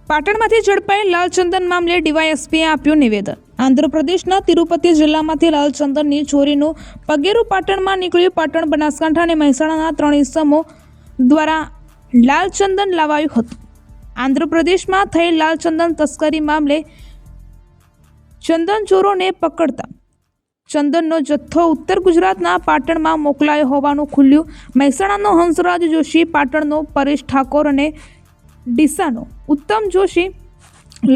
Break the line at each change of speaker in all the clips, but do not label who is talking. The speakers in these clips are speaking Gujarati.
પાટણમાંથી ઝડપાયેલ લાલચંદન મામલે ડીવાયએસપીએ આપ્યું નિવેદન। આંધ્રપ્રદેશના તિરુપતિ જિલ્લામાંથી લાલચંદનની ચોરીનું પગેરું પાટણમાં નીકળ્યું। પાટણ, બનાસકાંઠા અને મહેસાણાના 3 ઇસમો દ્વારા લાલચંદન લાવાયું હતું। આંધ્રપ્રદેશમાં થયેલ લાલચંદન તસ્કરી મામલે ચંદન ચોરોને પકડતા ચંદનનો જથ્થો ઉત્તર ગુજરાતના પાટણમાં મોકલાયો હોવાનું ખુલ્યું। મહેસાણાનો હંસરાજ જોશી, પાટણનો પરેશ ઠાકોર અને ડીસાનો ઉત્તમ જોશી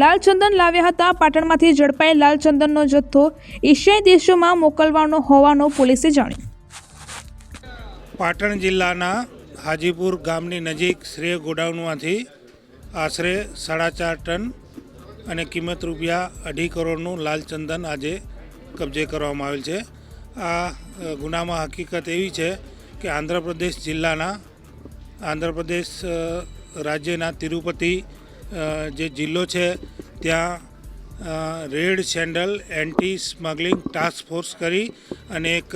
લાલચંદન લાવ્યા હતા। પાટણમાંથી ઝડપાયેલ લાલચંદનનો જથ્થો એશિયાઈ દેશોમાં મોકલવાનો હોવાનું પોલીસે જાણ્યું।
પાટણ જિલ્લાના હાજીપુર ગામની નજીક શ્રેય ગોડાઉનમાંથી આશરે 4.5 ટન અને કિંમત ₹2.5 કરોડનું લાલચંદન આજે કબજે કરવામાં આવેલ છે। આ ગુનામાં હકીકત એવી છે કે આંધ્રપ્રદેશ રાજ્યના તિરુપતિ જે જિલ્લો છે ત્યાં red sandal anti smuggling task force કરી અને એક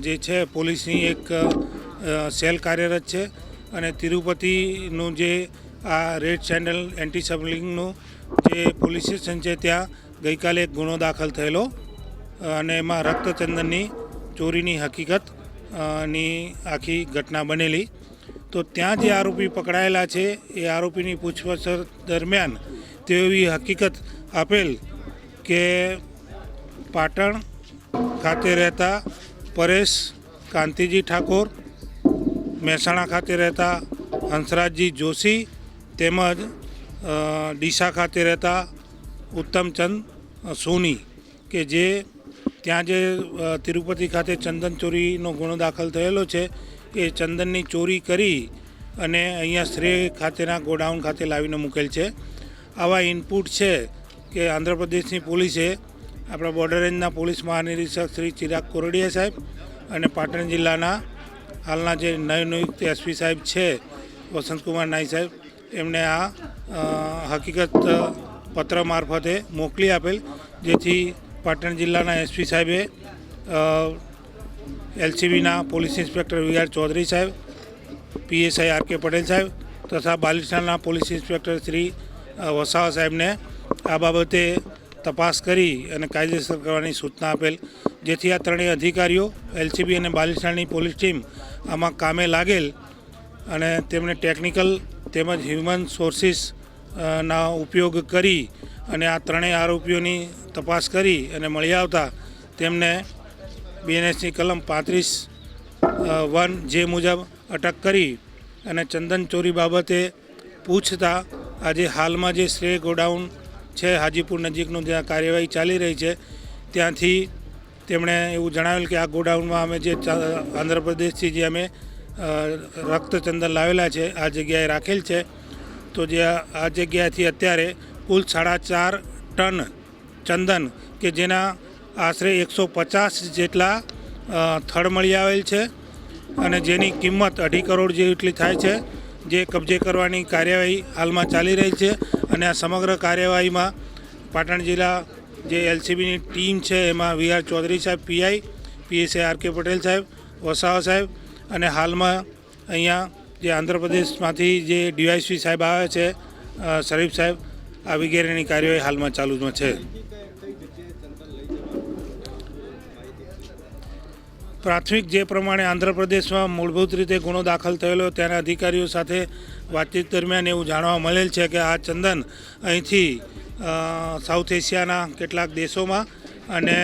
જે છે પોલીસની એક સેલ કાર્યરત છે અને તિરુપતિનું જે આ રેડ સેન્ડલ એન્ટી સ્મગલિંગનું જે પોલીસ સ્ટેશન છે ત્યાં ગઈકાલે એક ગુનો દાખલ થયેલો અને એમાં રક્તચંદનની ચોરીની હકીકત ની આખી ઘટના બનેલી। તો ત્યાં જે આરોપી પકડાયેલા છે એ આરોપીની પૂછપરછ દરમિયાન તેવી હકીકત આપેલ કે પાટણ ખાતે રહેતા પરેશ કાંતિજી ઠાકોર, મહેસાણા ખાતે રહેતા હંસરાજજી જોશી તેમજ ડીસા ખાતે રહેતા ઉત્તમચંદ સોની કે જે ત્યાં જે તિરુપતિ ખાતે ચંદન ચોરીનો ગુનો દાખલ થયેલો છે એ ચંદનની ચોરી કરી અને અહીંયા શ્રેય ખાતેના ગોડાઉન ખાતે લાવીને મૂકેલ છે। આવા ઇનપુટ છે કે આંધ્રપ્રદેશની પોલીસે આપણા બોર્ડર રેન્જના પોલીસ મહાનિરીક્ષક શ્રી ચિરાગ કોરડિયા સાહેબ અને પાટણ જિલ્લાના હાલના જે નવનિયુક્ત એસપી સાહેબ છે વસંતકુમાર નાઈ સાહેબ એમને આ હકીકત પત્ર મારફતે મોકલી આપેલ, જેથી પાટણ જિલ્લાના એસપી સાહેબે એલસીબીના પોલીસ ઇન્સ્પેક્ટર વીઆર ચૌધરી સાહેબ, પીએસઆઈ આર.કે. પટેલ સાહેબ તથા બાલિસ્ટાના પોલીસ ઇન્સ્પેક્ટર શ્રી વસાવા સાહેબને આ બાબતે તપાસ કરી અને કાયદેસર કરવાની સૂચના આપેલ, જેથી આ ત્રણેય અધિકારીઓ એલસીબી અને બાલિસ્ટાની પોલીસ ટીમ આમાં કામે લાગેલ અને તેમણે ટેકનિકલ તેમજ હ્યુમન સોર્સિસ ના ઉપયોગ કરી અને આ ત્રણેય આરોપીઓની તપાસ કરી અને મળી આવતા તેમને બીએનએસની કલમ 35(1) જે મુજબ અટક કરી અને ચંદન ચોરી બાબતે પૂછતા આજે હાલમાં જે શ્રેય ગોડાઉન છે હાજીપુર નજીકનું જ્યાં કાર્યવાહી ચાલી રહી છે ત્યાંથી તેમણે એવું જણાવેલ કે આ ગોડાઉનમાં અમે જે આંધ્રપ્રદેશથી જે અમે રક્તચંદન લાવેલા છે આ જગ્યાએ રાખેલ છે। તો જે આ જગ્યાએથી અત્યારે કુલ 4.5 ટન ચંદન કે જેના આશરે 150 જેટલા થડ મળી આવેલ છે અને જેની કિંમત 2.5 કરોડ જેટલી થાય છે, જે કબજે કરવાની કાર્યવાહી હાલમાં ચાલી રહી છે। અને આ સમગ્ર કાર્યવાહીમાં પાટણ જિલ્લા જે એલસીબીની ટીમ છે એમાં વીઆર ચૌધરી સાહેબ પીઆઈ, પીએસઆઈ આર.કે. પટેલ સાહેબ, વસાવા સાહેબ અને હાલમાં અહીંયા જે આંધ્રપ્રદેશમાંથી જે ડીવાયએસપી સાહેબ આવે છે શરીફ સાહેબ, આ વગેરેની કાર્યવાહી હાલમાં ચાલુમાં છે। પ્રાથમિક જે પ્રમાણે આંધ્રપ્રદેશમાં મૂળભૂત રીતે ગુનો દાખલ થયેલો ત્યાંના અધિકારીઓ સાથે વાતચીત દરમિયાન એવું જાણવા મળેલ છે કે આ ચંદન અહીંથી સાઉથ એશિયાના કેટલાક દેશોમાં અને